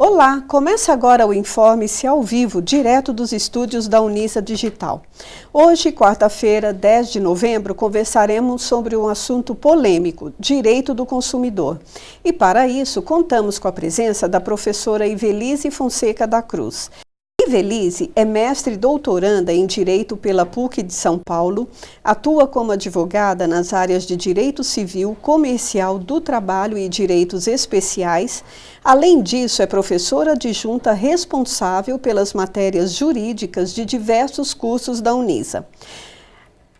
Olá, começa agora o Informe-se ao vivo, direto dos estúdios da Unisa Digital. Hoje, quarta-feira, 10 de novembro, conversaremos sobre um assunto polêmico, direito do consumidor. E para isso, contamos com a presença da professora Ivelise Fonseca da Cruz. Ivelise é mestre e doutoranda em Direito pela PUC de São Paulo, atua como advogada nas áreas de Direito Civil, Comercial, do Trabalho e Direitos Especiais. Além disso, é professora adjunta responsável pelas matérias jurídicas de diversos cursos da Unisa.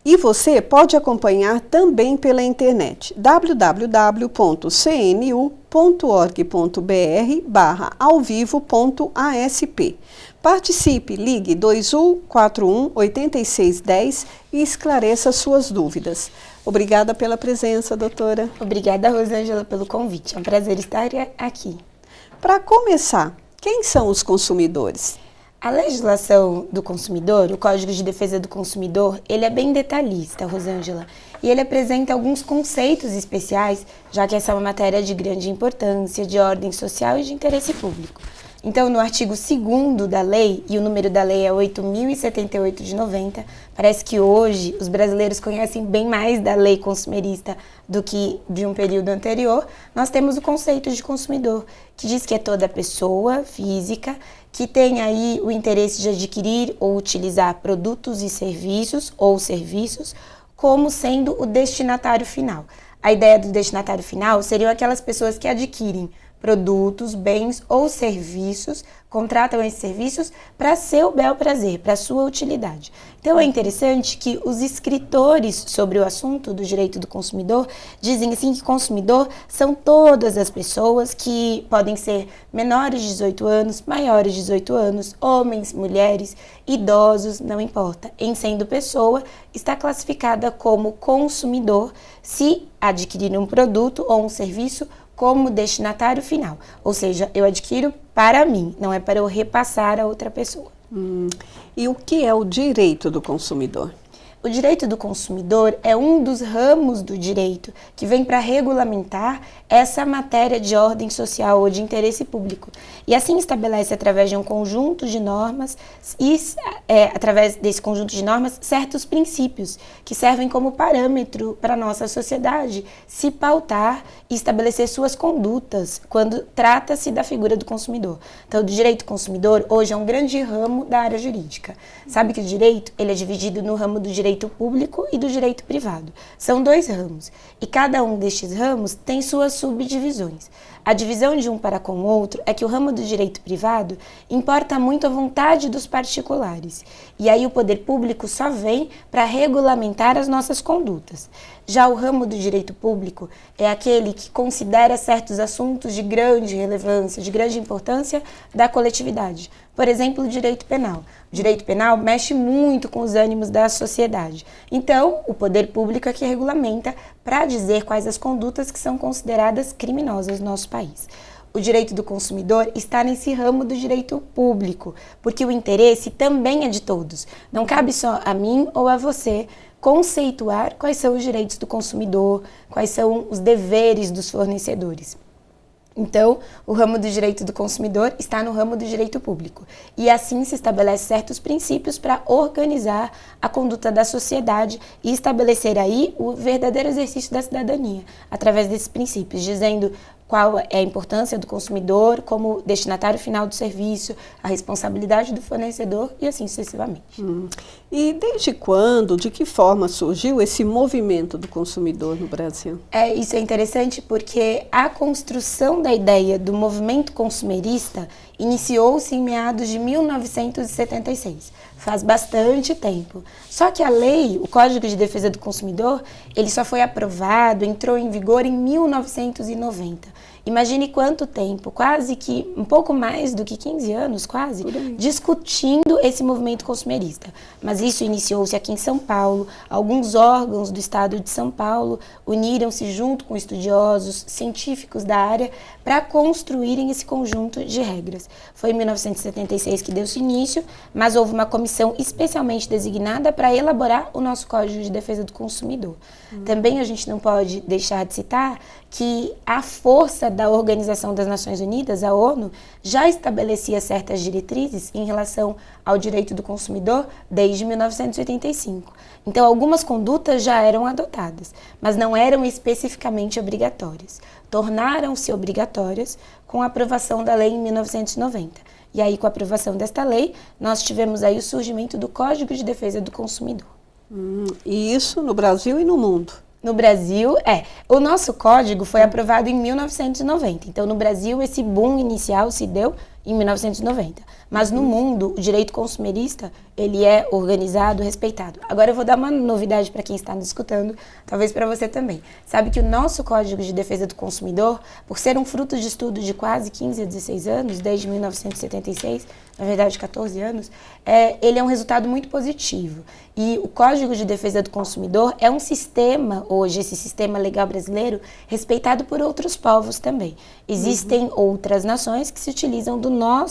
E você pode acompanhar também pela internet www.cnu.org.br/alvivo.asp. Participe, ligue 2141 8610 e esclareça suas dúvidas. Obrigada pela presença, doutora. Obrigada, Rosângela, pelo convite. É um prazer estar aqui. Para começar, quem são os consumidores? A legislação do consumidor, o Código de Defesa do Consumidor, ele é bem detalhista, Rosângela, e ele apresenta alguns conceitos especiais, já que essa é uma matéria de grande importância, de ordem social e de interesse público. Então, no artigo 2º da lei, e o número da lei é 8.078 de 90, parece que hoje os brasileiros conhecem bem mais da lei consumerista do que de um período anterior. Nós temos o conceito de consumidor, que diz que é toda pessoa física que tem aí o interesse de adquirir ou utilizar produtos e serviços ou serviços como sendo o destinatário final. A ideia do destinatário final seriam aquelas pessoas que adquirem produtos, bens ou serviços, contratam esses serviços para seu bel prazer, para sua utilidade. Então é interessante que os escritores sobre o assunto do direito do consumidor dizem assim que consumidor são todas as pessoas que podem ser menores de 18 anos, maiores de 18 anos, homens, mulheres, idosos, não importa. Em sendo pessoa, está classificada como consumidor se adquirir um produto ou um serviço como destinatário final, ou seja, eu adquiro para mim, não é para eu repassar a outra pessoa. E o que é o direito do consumidor? O direito do consumidor é um dos ramos do direito que vem para regulamentar essa matéria de ordem social ou de interesse público. E assim estabelece, através de um conjunto de normas, através desse conjunto de normas, certos princípios que servem como parâmetro para a nossa sociedade se pautar e estabelecer suas condutas quando trata-se da figura do consumidor. Então, o direito do consumidor hoje é um grande ramo da área jurídica. Sabe que o direito ele é dividido no ramo do direito público e do direito privado. São dois ramos, e cada um destes ramos tem suas subdivisões. A divisão de um para com o outro é que o ramo do direito privado importa muito a vontade dos particulares, e aí o poder público só vem para regulamentar as nossas condutas. Já o ramo do direito público é aquele que considera certos assuntos de grande relevância, de grande importância da coletividade. Por exemplo, o direito penal. O direito penal mexe muito com os ânimos da sociedade. Então, o poder público é que regulamenta para dizer quais as condutas que são consideradas criminosas no nosso país. O direito do consumidor está nesse ramo do direito público, porque o interesse também é de todos. Não cabe só a mim ou a você conceituar quais são os direitos do consumidor, quais são os deveres dos fornecedores. Então, o ramo do direito do consumidor está no ramo do direito público. E assim se estabelece certos princípios para organizar a conduta da sociedade e estabelecer aí o verdadeiro exercício da cidadania, através desses princípios, dizendo qual é a importância do consumidor como destinatário final do serviço, a responsabilidade do fornecedor e assim sucessivamente. E desde quando, de que forma surgiu esse movimento do consumidor no Brasil? Isso é interessante porque a construção da ideia do movimento consumerista iniciou-se em meados de 1976. Faz bastante tempo. Só que a lei, o Código de Defesa do Consumidor, ele só foi aprovado, entrou em vigor em 1990. Imagine quanto tempo, quase que um pouco mais do que 15 anos, quase, discutindo esse movimento consumerista. Mas isso iniciou-se aqui em São Paulo, alguns órgãos do estado de São Paulo uniram-se junto com estudiosos, científicos da área, para construírem esse conjunto de regras. Foi em 1976 que deu-se início, mas houve uma comissão especialmente designada para elaborar o nosso Código de Defesa do Consumidor. Também a gente não pode deixar de citar que a força da Organização das Nações Unidas, a ONU, já estabelecia certas diretrizes em relação ao direito do consumidor desde 1985. Então, algumas condutas já eram adotadas, mas não eram especificamente obrigatórias. Tornaram-se obrigatórias com a aprovação da lei em 1990. E aí, com a aprovação desta lei, nós tivemos aí o surgimento do Código de Defesa do Consumidor. E isso no Brasil e no mundo? No Brasil, o nosso código foi aprovado em 1990. Então, no Brasil, esse boom inicial se deu em 1990. Mas no mundo, o direito consumerista, ele é organizado, respeitado. Agora eu vou dar uma novidade para quem está nos escutando, talvez para você também. Sabe que o nosso Código de Defesa do Consumidor, por ser um fruto de estudo de quase 15 a 16 anos, desde 1976, na verdade 14 anos, ele é um resultado muito positivo. E o Código de Defesa do Consumidor é um sistema, hoje, esse sistema legal brasileiro, respeitado por outros povos também. Existem outras nações que se utilizam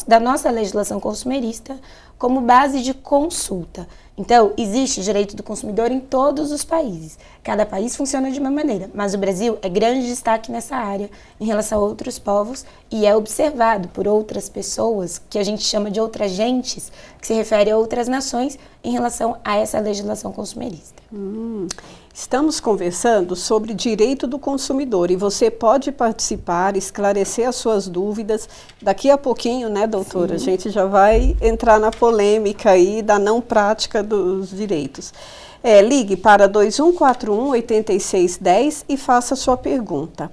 da nossa legislação consumerista como base de consulta. Então, existe direito do consumidor em todos os países. Cada país funciona de uma maneira, mas o Brasil é grande destaque nessa área em relação a outros povos e é observado por outras pessoas, que a gente chama de outras gentes, que se refere a outras nações em relação a essa legislação consumerista. Estamos conversando sobre direito do consumidor e você pode participar, esclarecer as suas dúvidas. Daqui a pouquinho, né, doutora? Sim. A gente já vai entrar na polêmica aí da não prática dos direitos. Ligue para 2141-8610 e faça a sua pergunta.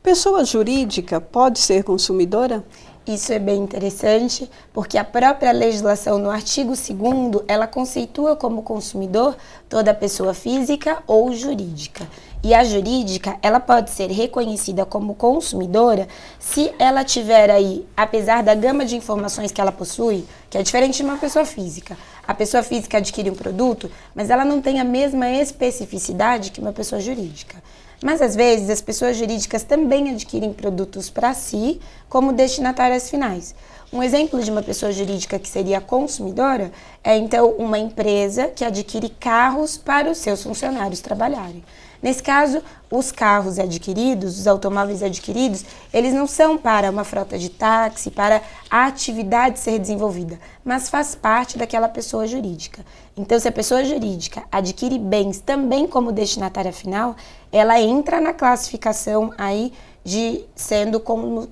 Pessoa jurídica pode ser consumidora? Isso é bem interessante, porque a própria legislação, no artigo 2º, ela conceitua como consumidor toda pessoa física ou jurídica. E a jurídica, ela pode ser reconhecida como consumidora se ela tiver aí, apesar da gama de informações que ela possui, que é diferente de uma pessoa física. A pessoa física adquire um produto, mas ela não tem a mesma especificidade que uma pessoa jurídica. Mas, às vezes, as pessoas jurídicas também adquirem produtos para si como destinatárias finais. Um exemplo de uma pessoa jurídica que seria consumidora é, então, uma empresa que adquire carros para os seus funcionários trabalharem. Nesse caso, os carros adquiridos, os automóveis adquiridos, eles não são para uma frota de táxi, para a atividade ser desenvolvida, mas faz parte daquela pessoa jurídica. Então, se a pessoa jurídica adquire bens também como destinatária final, ela entra na classificação aí de sendo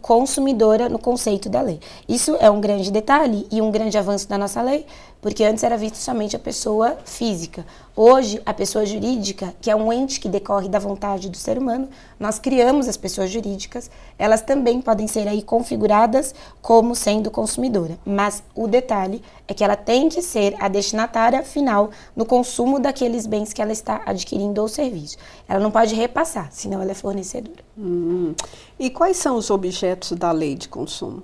consumidora no conceito da lei. Isso é um grande detalhe e um grande avanço da nossa lei, porque antes era visto somente a pessoa física. Hoje, a pessoa jurídica, que é um ente que decorre da vontade do ser humano, nós criamos as pessoas jurídicas, elas também podem ser aí configuradas como sendo consumidora. Mas o detalhe é que ela tem que ser a destinatária final no consumo daqueles bens que ela está adquirindo ou serviço. Ela não pode repassar, senão ela é fornecedora. E quais são os objetos da lei de consumo?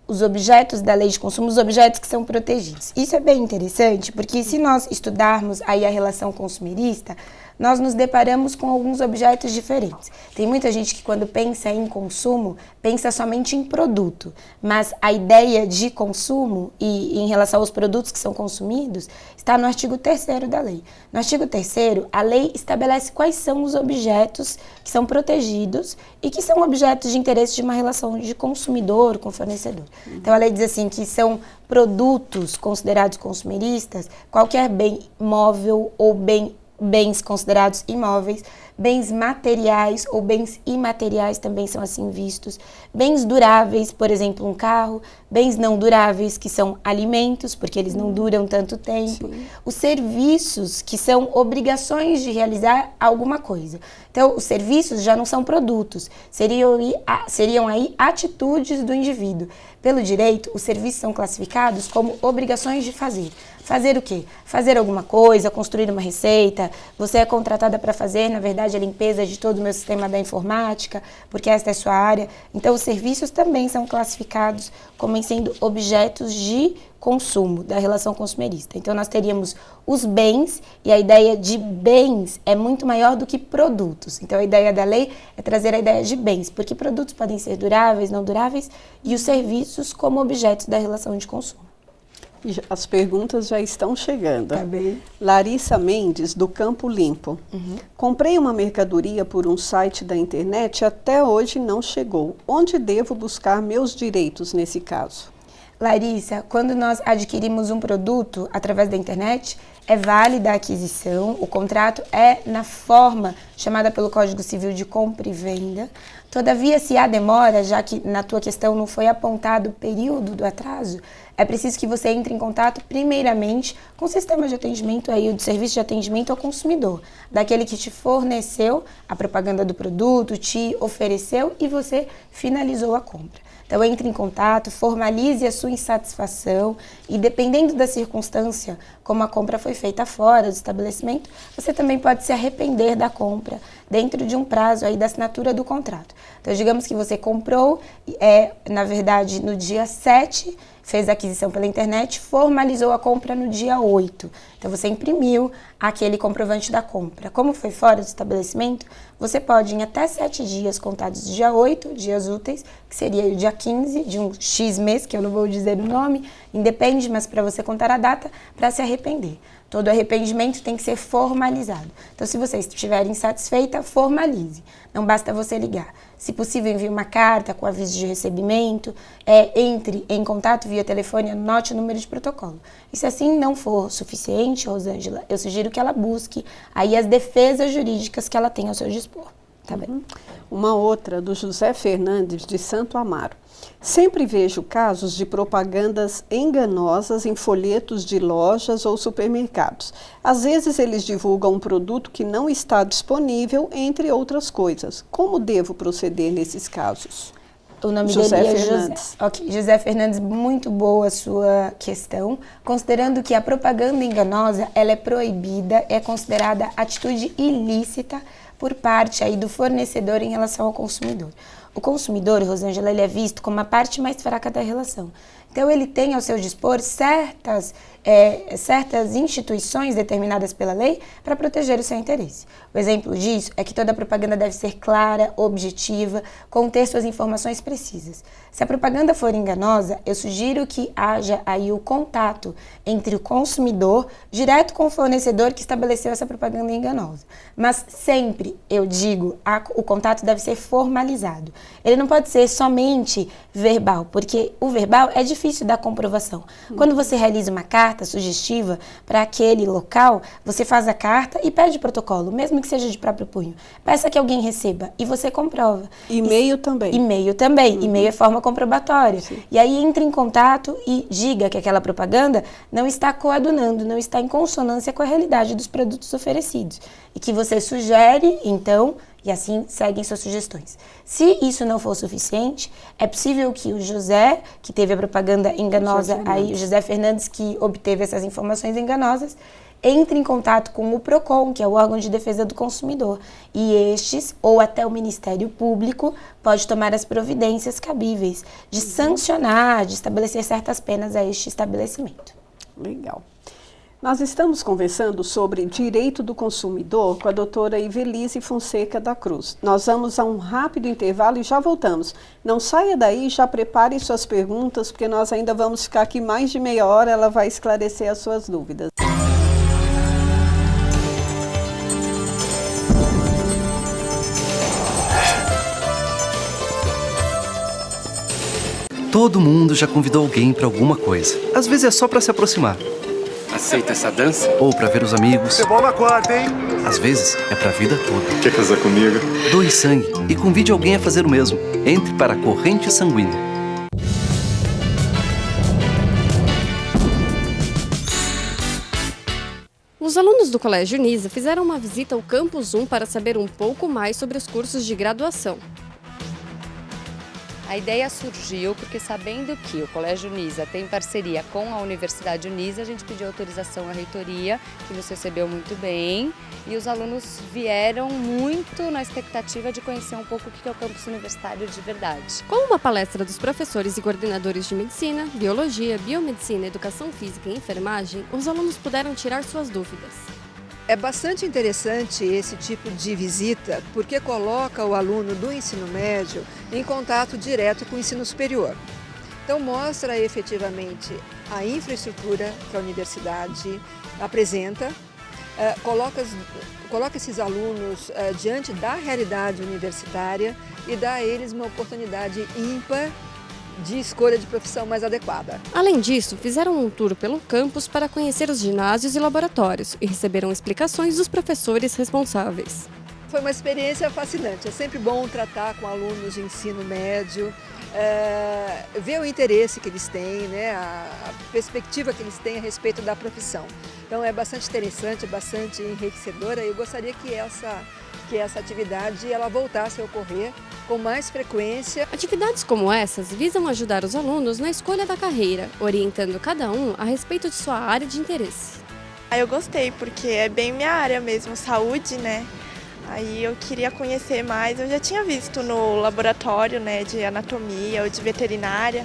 Os objetos da lei de consumo, os objetos que são protegidos. Isso é bem interessante, porque se nós estudarmos aí a relação consumerista, nós nos deparamos com alguns objetos diferentes. Tem muita gente que quando pensa em consumo, pensa somente em produto, mas a ideia de consumo e em relação aos produtos que são consumidos está no artigo 3º da lei. No artigo 3º, a lei estabelece quais são os objetos que são protegidos e que são objetos de interesse de uma relação de consumidor com fornecedor. Então a lei diz assim que são produtos considerados consumeristas, qualquer bem móvel ou bens considerados imóveis, bens materiais ou bens imateriais também são assim vistos, bens duráveis, por exemplo, um carro, bens não duráveis, que são alimentos, porque eles não duram tanto tempo, Sim. Os serviços, que são obrigações de realizar alguma coisa. Então, os serviços já não são produtos, seriam aí atitudes do indivíduo. Pelo direito, os serviços são classificados como obrigações de fazer. Fazer o quê? Fazer alguma coisa, construir uma receita. Você é contratada para fazer, na verdade, a limpeza de todo o meu sistema da informática, porque esta é a sua área. Então, os serviços também são classificados como sendo objetos de consumo, da relação consumerista. Então, nós teríamos os bens, e a ideia de bens é muito maior do que produtos. Então, a ideia da lei é trazer a ideia de bens, porque produtos podem ser duráveis, não duráveis, e os serviços como objetos da relação de consumo. E as perguntas já estão chegando. Tá bem. Larissa Mendes, do Campo Limpo. Comprei uma mercadoria por um site da internet e até hoje não chegou. Onde devo buscar meus direitos nesse caso? Larissa, quando nós adquirimos um produto através da internet, é válida a aquisição, o contrato é na forma chamada pelo Código Civil de compra e venda. Todavia, se há demora, já que na tua questão não foi apontado o período do atraso, é preciso que você entre em contato primeiramente com o sistema de atendimento, aí, o serviço de atendimento ao consumidor, daquele que te forneceu a propaganda do produto, te ofereceu e você finalizou a compra. Então, entre em contato, formalize a sua insatisfação e, dependendo da circunstância, como a compra foi feita fora do estabelecimento, você também pode se arrepender da compra dentro de um prazo aí da assinatura do contrato. Então, digamos que você comprou, na verdade, no dia 7, fez a aquisição pela internet, formalizou a compra no dia 8. Então, você imprimiu aquele comprovante da compra. Como foi fora do estabelecimento, você pode, em até 7 dias, contados do dia 8, dias úteis, que seria o dia 15 de um X mês, que eu não vou dizer o nome, independe, mas para você contar a data, para se arrepender. Todo arrependimento tem que ser formalizado. Então, se você estiver insatisfeita, formalize. Não basta você ligar. Se possível, envie uma carta com aviso de recebimento, entre em contato via telefone, anote o número de protocolo. E se assim não for suficiente, Rosângela, eu sugiro que ela busque aí as defesas jurídicas que ela tem ao seu dispor. Tá bem? Uma outra, do José Fernandes, de Santo Amaro. Sempre vejo casos de propagandas enganosas em folhetos de lojas ou supermercados. Às vezes eles divulgam um produto que não está disponível, entre outras coisas. Como devo proceder nesses casos? O nome José dele é Fernandes. José Fernandes, muito boa a sua questão. Considerando que a propaganda enganosa, ela é proibida, é considerada atitude ilícita por parte aí do fornecedor em relação ao consumidor. O consumidor, Rosângela, ele é visto como a parte mais fraca da relação. Então, ele tem ao seu dispor certas instituições determinadas pela lei para proteger o seu interesse. O exemplo disso é que toda propaganda deve ser clara, objetiva, conter suas informações precisas. Se a propaganda for enganosa, eu sugiro que haja aí o contato entre o consumidor direto com o fornecedor que estabeleceu essa propaganda enganosa. Mas sempre, eu digo, o contato deve ser formalizado. Ele não pode ser somente verbal, porque o verbal é difícil da comprovação. Quando você realiza uma carta sugestiva para aquele local, você faz a carta e pede protocolo, mesmo que seja de próprio punho. Peça que alguém receba e você comprova. E-mail também. E-mail também. E-mail é forma comprobatória. Sim. E aí entre em contato e diga que aquela propaganda não está coadunando, não está em consonância com a realidade dos produtos oferecidos. E que você sugere, então, e assim seguem suas sugestões. Se isso não for suficiente, é possível que o José, que teve a propaganda enganosa, o José Fernandes, que obteve essas informações enganosas, entre em contato com o PROCON, que é o órgão de defesa do consumidor. E estes, ou até o Ministério Público, pode tomar as providências cabíveis de sancionar, de estabelecer certas penas a este estabelecimento. Legal. Nós estamos conversando sobre direito do consumidor com a doutora Ivelise Fonseca da Cruz. Nós vamos a um rápido intervalo e já voltamos. Não saia daí, já prepare suas perguntas, porque nós ainda vamos ficar aqui mais de meia hora, ela vai esclarecer as suas dúvidas. Todo mundo já convidou alguém para alguma coisa. Às vezes é só para se aproximar. Aceita essa dança? Ou para ver os amigos. Você bola na quarta, hein? Às vezes é para a vida toda. Quer casar comigo? Doe sangue e convide alguém a fazer o mesmo. Entre para a corrente sanguínea. Os alunos do Colégio Unisa fizeram uma visita ao Campus 1 para saber um pouco mais sobre os cursos de graduação. A ideia surgiu porque, sabendo que o Colégio Unisa tem parceria com a Universidade Unisa, a gente pediu autorização à reitoria, que nos recebeu muito bem, e os alunos vieram muito na expectativa de conhecer um pouco o que é o campus universitário de verdade. Com uma palestra dos professores e coordenadores de medicina, biologia, biomedicina, educação física e enfermagem, os alunos puderam tirar suas dúvidas. É bastante interessante esse tipo de visita porque coloca o aluno do ensino médio em contato direto com o ensino superior. Então mostra efetivamente a infraestrutura que a universidade apresenta, coloca esses alunos diante da realidade universitária e dá a eles uma oportunidade ímpar de escolha de profissão mais adequada. Além disso, fizeram um tour pelo campus para conhecer os ginásios e laboratórios e receberam explicações dos professores responsáveis. Foi uma experiência fascinante, é sempre bom tratar com alunos de ensino médio, ver o interesse que eles têm, né, a perspectiva que eles têm a respeito da profissão. Então é bastante interessante, bastante enriquecedora e eu gostaria que essa atividade ela voltasse a ocorrer com mais frequência. Atividades como essas visam ajudar os alunos na escolha da carreira, orientando cada um a respeito de sua área de interesse. Eu gostei porque é bem minha área mesmo, saúde, né? Aí eu queria conhecer mais, eu já tinha visto no laboratório, né, de anatomia ou de veterinária,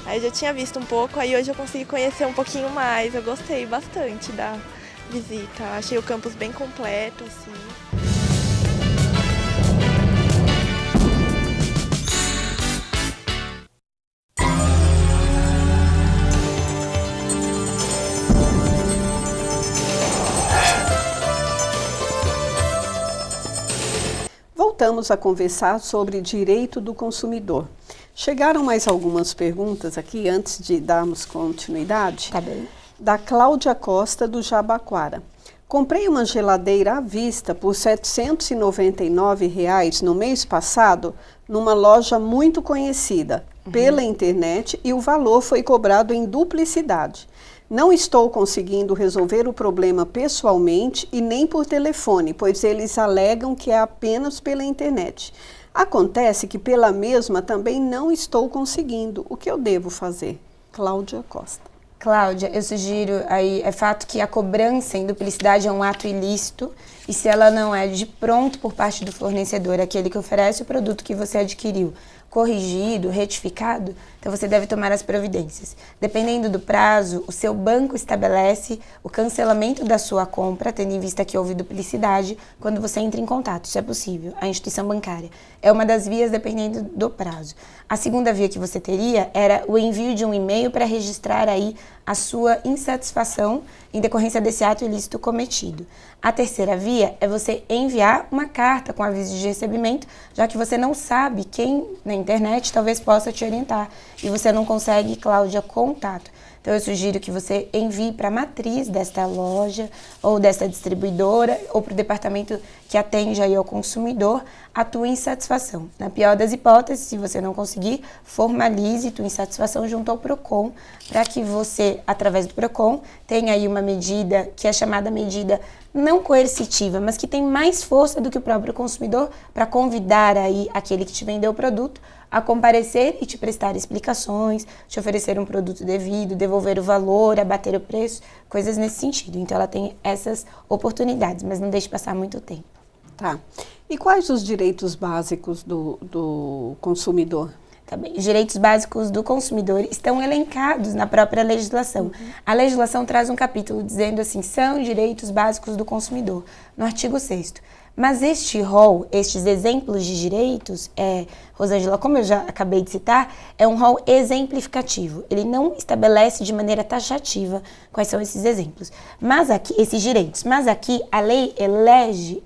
aí eu já tinha visto um pouco, aí hoje eu consegui conhecer um pouquinho mais, eu gostei bastante da visita, achei o campus bem completo, assim. Voltamos a conversar sobre direito do consumidor. Chegaram mais algumas perguntas aqui, antes de darmos continuidade. Tá bem. Da Cláudia Costa, do Jabaquara. Comprei uma geladeira à vista por R$ 799 no mês passado, numa loja muito conhecida, pela internet, e o valor foi cobrado em duplicidade. Não estou conseguindo resolver o problema pessoalmente e nem por telefone, pois eles alegam que é apenas pela internet. Acontece que pela mesma também não estou conseguindo. O que eu devo fazer? Cláudia Costa. Cláudia, eu sugiro aí, é fato que a cobrança em duplicidade é um ato ilícito e se ela não é de pronto por parte do fornecedor, aquele que oferece o produto que você adquiriu, corrigido, retificado, então você deve tomar as providências. Dependendo do prazo, o seu banco estabelece o cancelamento da sua compra, tendo em vista que houve duplicidade, quando você entra em contato, se é possível, a instituição bancária. É uma das vias dependendo do prazo. A segunda via que você teria era o envio de um e-mail para registrar aí a sua insatisfação em decorrência desse ato ilícito cometido. A terceira via é você enviar uma carta com aviso de recebimento, já que você não sabe quem na internet talvez possa te orientar e você não consegue, Cláudia, contato. Então eu sugiro que você envie para a matriz desta loja ou desta distribuidora ou para o departamento que atende aí ao consumidor a tua insatisfação. Na pior das hipóteses, se você não conseguir, formalize tua insatisfação junto ao PROCON para que você, através do PROCON, tenha aí uma medida que é chamada medida não coercitiva, mas que tem mais força do que o próprio consumidor para convidar aí aquele que te vendeu o produto a comparecer e te prestar explicações, te oferecer um produto devido, devolver o valor, abater o preço, coisas nesse sentido. Então ela tem essas oportunidades, mas não deixe passar muito tempo. Tá. E quais os direitos básicos do consumidor? Tá bem. Os direitos básicos do consumidor estão elencados na própria legislação. A legislação traz um capítulo dizendo assim, são direitos básicos do consumidor, no artigo 6º. Mas este rol, estes exemplos de direitos, Rosângela, como eu já acabei de citar, é um rol exemplificativo. Ele não estabelece de maneira taxativa quais são esses exemplos, mas aqui, esses direitos. Mas aqui a lei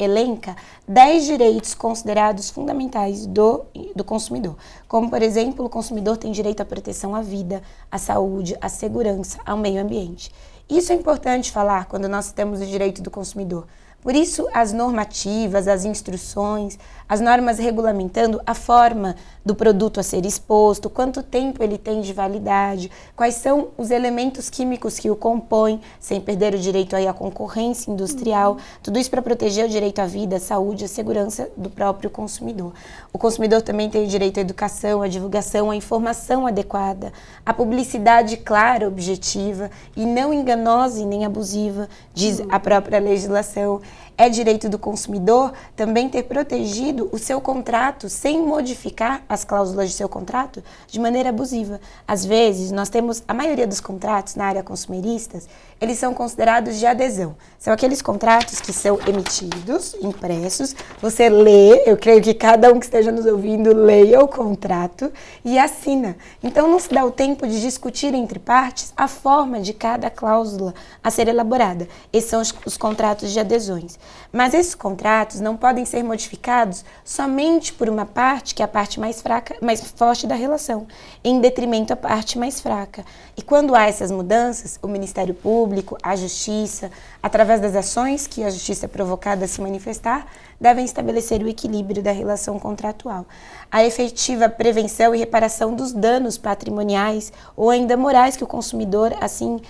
elenca 10 direitos considerados fundamentais do consumidor. Como, por exemplo, o consumidor tem direito à proteção à vida, à saúde, à segurança, ao meio ambiente. Isso é importante falar quando nós temos o direito do consumidor. Por isso, as normativas, as instruções, as normas regulamentando a forma do produto a ser exposto, quanto tempo ele tem de validade, quais são os elementos químicos que o compõem, sem perder o direito aí à concorrência industrial, tudo isso para proteger o direito à vida, à saúde, à segurança do próprio consumidor. O consumidor também tem o direito à educação, à divulgação, à informação adequada, à publicidade clara, objetiva e não enganosa e nem abusiva, diz a própria legislação. é direito do consumidor também ter protegido o seu contrato sem modificar as cláusulas de seu contrato de maneira abusiva. Às vezes, nós temos, a maioria dos contratos na área consumeristas, eles são considerados de adesão. São aqueles contratos que são emitidos, impressos, você lê, eu creio que cada um que esteja nos ouvindo leia o contrato e assina. Então, não se dá o tempo de discutir entre partes a forma de cada cláusula a ser elaborada. Esses são os contratos de adesões. Mas esses contratos não podem ser modificados somente por uma parte, que é a parte mais fraca, mais forte da relação, em detrimento à parte mais fraca. E quando há essas mudanças, o Ministério Público, a Justiça, através das ações que a Justiça é provocada a se manifestar, devem estabelecer o equilíbrio da relação contratual. A efetiva prevenção e reparação dos danos patrimoniais ou ainda morais que o consumidor, assim,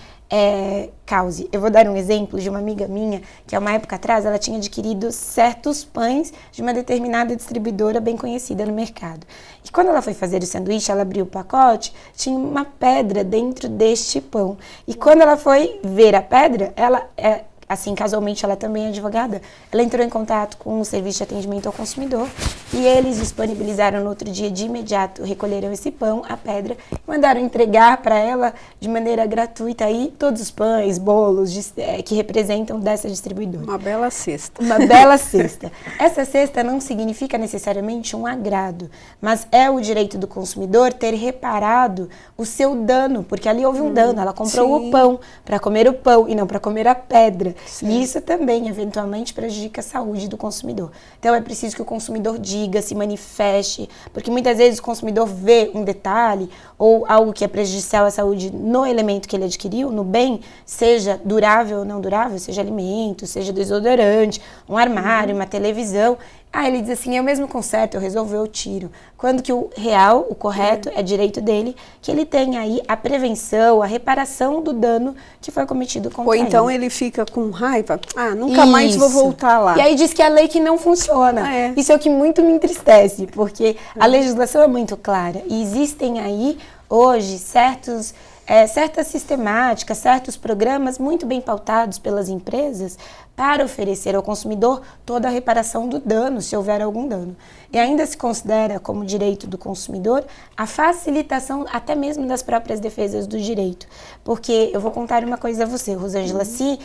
cause. Eu vou dar um exemplo de uma amiga minha, que há uma época atrás ela tinha adquirido certos pães de uma determinada distribuidora bem conhecida no mercado. E quando ela foi fazer o sanduíche, ela abriu o pacote, tinha uma pedra dentro deste pão. E quando ela foi ver a pedra, ela assim, casualmente ela também é advogada, ela entrou em contato com o serviço de atendimento ao consumidor e eles disponibilizaram no outro dia de imediato, recolheram esse pão, a pedra, e mandaram entregar para ela de maneira gratuita aí todos os pães, bolos que representam dessa distribuidora. Uma bela cesta. Uma bela cesta. Essa cesta não significa necessariamente um agrado, mas é o direito do consumidor ter reparado o seu dano, porque ali houve um dano, ela comprou o pão para comer o pão e não para comer a pedra. Sim. E isso também, eventualmente, prejudica a saúde do consumidor. Então, é preciso que o consumidor diga, se manifeste, porque muitas vezes o consumidor vê um detalhe ou algo que é prejudicial à saúde no elemento que ele adquiriu, no bem, seja durável ou não durável, seja alimento, seja desodorante, um armário, uma televisão. Ele diz assim, eu mesmo conserto, eu resolvo, eu tiro. Quando que o real, o correto, é direito dele, que ele tenha aí a prevenção, a reparação do dano que foi cometido contra ele. Ou então ele fica com raiva, nunca mais vou voltar lá. E aí diz que a lei que não funciona. Isso é o que muito me entristece, porque a legislação é muito clara. E existem aí, hoje, certas sistemáticas, certos programas muito bem pautados pelas empresas para oferecer ao consumidor toda a reparação do dano, se houver algum dano. E ainda se considera como direito do consumidor a facilitação até mesmo das próprias defesas do direito. Porque eu vou contar uma coisa a você, Rosângela, se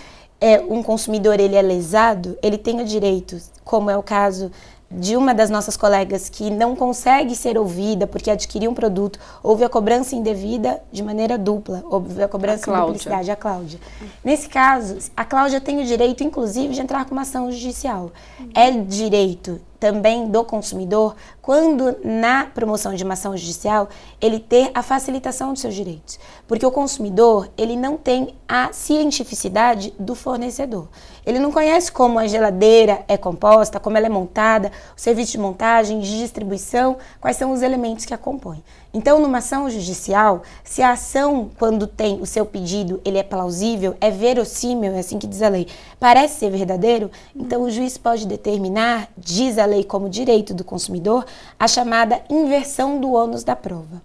um consumidor ele é lesado, ele tem o direito, como é o caso de uma das nossas colegas que não consegue ser ouvida porque adquiriu um produto, houve a cobrança indevida de maneira dupla, houve a cobrança em duplicidade, a Cláudia. Nesse caso, a Cláudia tem o direito, inclusive, de entrar com uma ação judicial. É direito também do consumidor, quando na promoção de uma ação judicial, ele ter a facilitação dos seus direitos. Porque o consumidor, ele não tem a cientificidade do fornecedor. Ele não conhece como a geladeira é composta, como ela é montada, o serviço de montagem, de distribuição, quais são os elementos que a compõem. Então, numa ação judicial, se a ação, quando tem o seu pedido, ele é plausível, é verossímil, é assim que diz a lei, parece ser verdadeiro, então o juiz pode determinar, diz a lei como direito do consumidor, a chamada inversão do ônus da prova.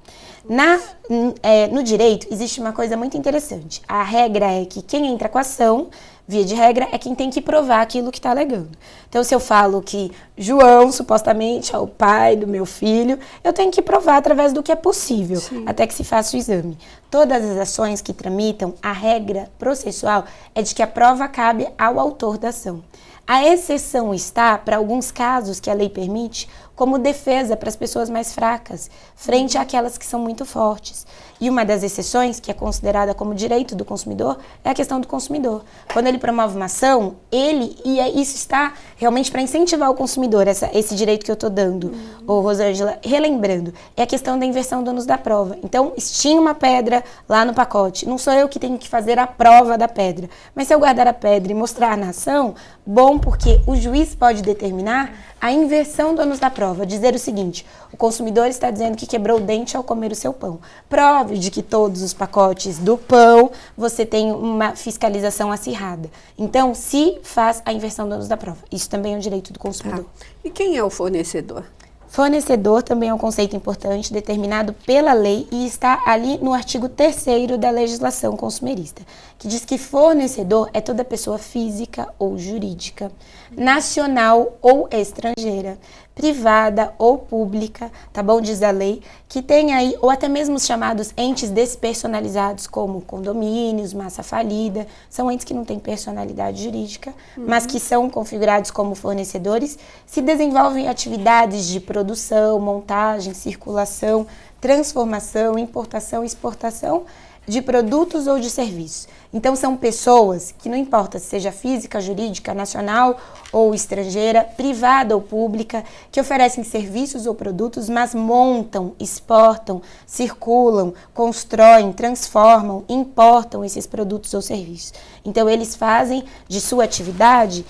No direito, existe uma coisa muito interessante. A regra é que quem entra com a ação, via de regra, é quem tem que provar aquilo que está alegando. Então, se eu falo que João, supostamente, é o pai do meu filho, eu tenho que provar através do que é possível, até que se faça o exame. Todas as ações que tramitam, a regra processual é de que a prova cabe ao autor da ação. A exceção está, para alguns casos que a lei permite, como defesa para as pessoas mais fracas, frente àquelas que são muito fortes. E uma das exceções, que é considerada como direito do consumidor, é a questão do consumidor. Quando ele promove uma ação, isso está realmente para incentivar o consumidor, esse direito que eu estou dando, Rosângela, relembrando, é a questão da inversão do ônus da prova. Então, tinha uma pedra lá no pacote, não sou eu que tenho que fazer a prova da pedra, mas se eu guardar a pedra e mostrar na ação, bom, porque o juiz pode determinar a inversão do ônus da prova, dizer o seguinte, o consumidor está dizendo que quebrou o dente ao comer o seu pão. Prove de que todos os pacotes do pão você tem uma fiscalização acirrada. Então, se faz a inversão do ônus da prova. Isso também é um direito do consumidor. E quem é o fornecedor? Fornecedor também é um conceito importante determinado pela lei e está ali no artigo 3º da legislação consumerista, que diz que fornecedor é toda pessoa física ou jurídica, nacional ou estrangeira, privada ou pública, tá bom? Diz a lei, que tem aí, ou até mesmo os chamados entes despersonalizados, como condomínios, massa falida, são entes que não têm personalidade jurídica, mas que são configurados como fornecedores, se desenvolvem atividades de produção, montagem, circulação, transformação, importação e exportação de produtos ou de serviços. Então, são pessoas que não importa se seja física, jurídica, nacional ou estrangeira, privada ou pública, que oferecem serviços ou produtos, mas montam, exportam, circulam, constroem, transformam, importam esses produtos ou serviços. Então, eles fazem de sua atividade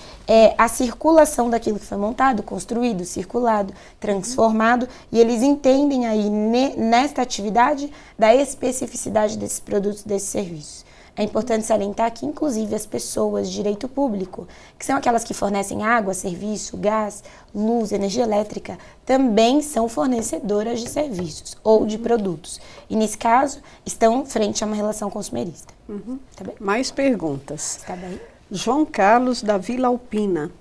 a circulação daquilo que foi montado, construído, circulado, transformado, e eles entendem aí nesta atividade da especificidade desses produtos, desses serviços. É importante salientar que, inclusive, as pessoas de direito público, que são aquelas que fornecem água, serviço, gás, luz, energia elétrica, também são fornecedoras de serviços ou de produtos. E, nesse caso, estão frente a uma relação consumerista. Tá bem? Mais perguntas. Tá bem? João Carlos, da Vila Alpina.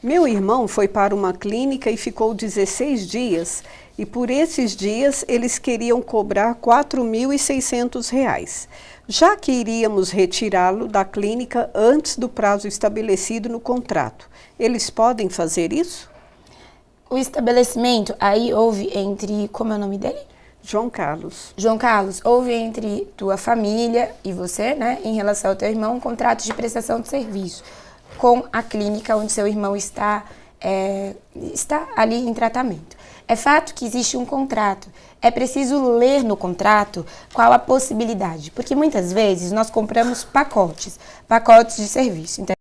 Meu irmão foi para uma clínica e ficou 16 dias, e por esses dias eles queriam cobrar R$ 4.600. Já que iríamos retirá-lo da clínica antes do prazo estabelecido no contrato, eles podem fazer isso? O estabelecimento, aí houve entre, como é o nome dele? João Carlos. João Carlos, houve entre tua família e você, né, em relação ao teu irmão, um contrato de prestação de serviço com a clínica onde seu irmão está ali em tratamento. É fato que existe um contrato. É preciso ler no contrato qual a possibilidade, porque muitas vezes nós compramos pacotes de serviço. Então,